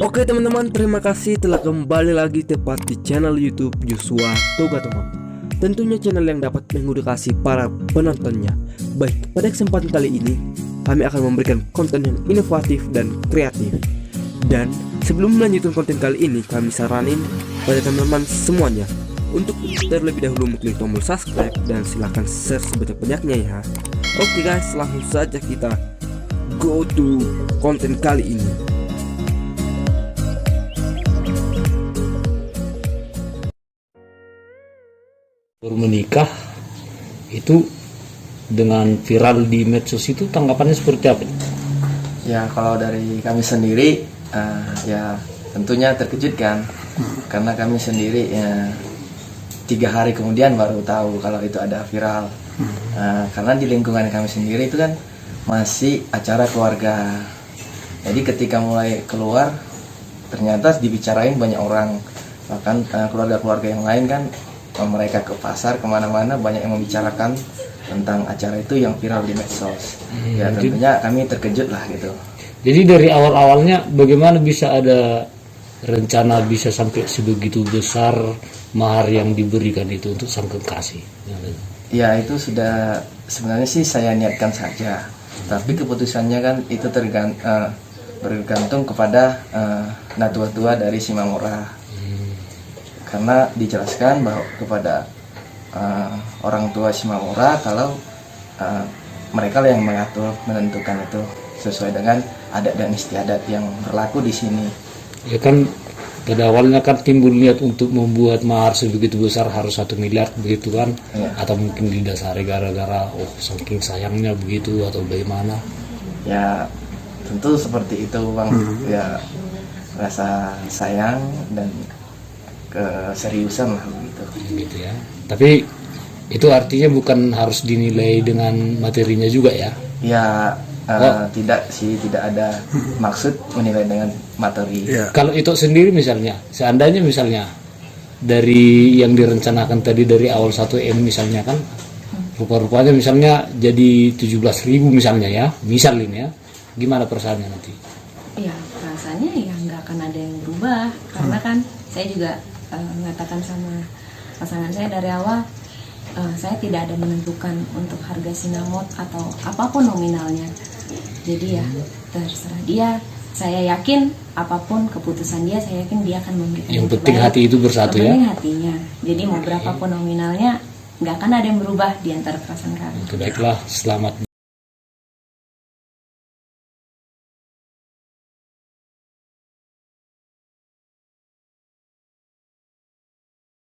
Oke teman-teman, terima kasih telah kembali lagi tepat di channel YouTube Joshua Toga teman. Tentunya channel yang dapat mengedukasi para penontonnya. Baik, pada kesempatan kali ini kami akan memberikan konten yang inovatif dan kreatif. Dan sebelum melanjutkan konten kali ini, kami saranin pada teman-teman semuanya untuk terlebih dahulu mengklik tombol subscribe dan silahkan share sebanyak-banyaknya ya. Oke guys, langsung saja kita go to konten kali ini. Baru menikah itu dengan viral di medsos itu tanggapannya seperti apa? Ya kalau dari kami sendiri ya tentunya terkejut kan, karena kami sendiri 3 hari kemudian baru tahu kalau itu ada viral. Karena di lingkungan kami sendiri itu kan masih acara keluarga, jadi ketika mulai keluar ternyata dibicarain banyak orang, bahkan keluarga-keluarga yang lain kan, mereka ke pasar kemana-mana banyak yang membicarakan tentang acara itu yang viral di medsos. Ya tentunya kami terkejut lah gitu. Jadi dari awal-awalnya bagaimana bisa ada rencana bisa sampai sebegitu besar mahar yang diberikan itu untuk sang kekasih? Ya itu sudah sebenarnya sih saya niatkan saja, tapi keputusannya kan itu bergantung kepada natua-tua dari Simamora. Karena dijelaskan bahwa kepada orang tua Simamora kalau mereka lah yang menentukan itu sesuai dengan adat dan istiadat yang berlaku di sini. Ya kan pada awalnya kan timbul niat untuk membuat mahar sebegitu besar harus 1 miliar begitu kan, ya. Atau mungkin didasari gara-gara saking sayangnya begitu atau bagaimana? Ya tentu seperti itu Bang. Ya rasa sayang dan keseriusan lah begitu. Gitu ya. Tapi itu artinya bukan harus dinilai dengan materinya juga ya? Ya tidak sih, tidak ada maksud menilai dengan materi. Ya. Kalau itu sendiri misalnya, seandainya misalnya dari yang direncanakan tadi dari awal 1M misalnya kan, rupa-rupanya misalnya jadi 17.000 misalnya ya, misal ini ya, gimana perasaannya nanti? Ya perasaannya ya nggak akan ada yang berubah, karena kan saya juga mengatakan sama pasangan saya dari awal, saya tidak ada menentukan untuk harga sinamot atau apapun nominalnya. Jadi ya terserah dia. Saya yakin apapun keputusan dia, saya yakin dia akan memberikan yang penting hati itu bersatu ya. Penting hatinya. Jadi mau berapapun nominalnya, nggak akan ada yang berubah di antara perasaan kami. Baiklah, selamat.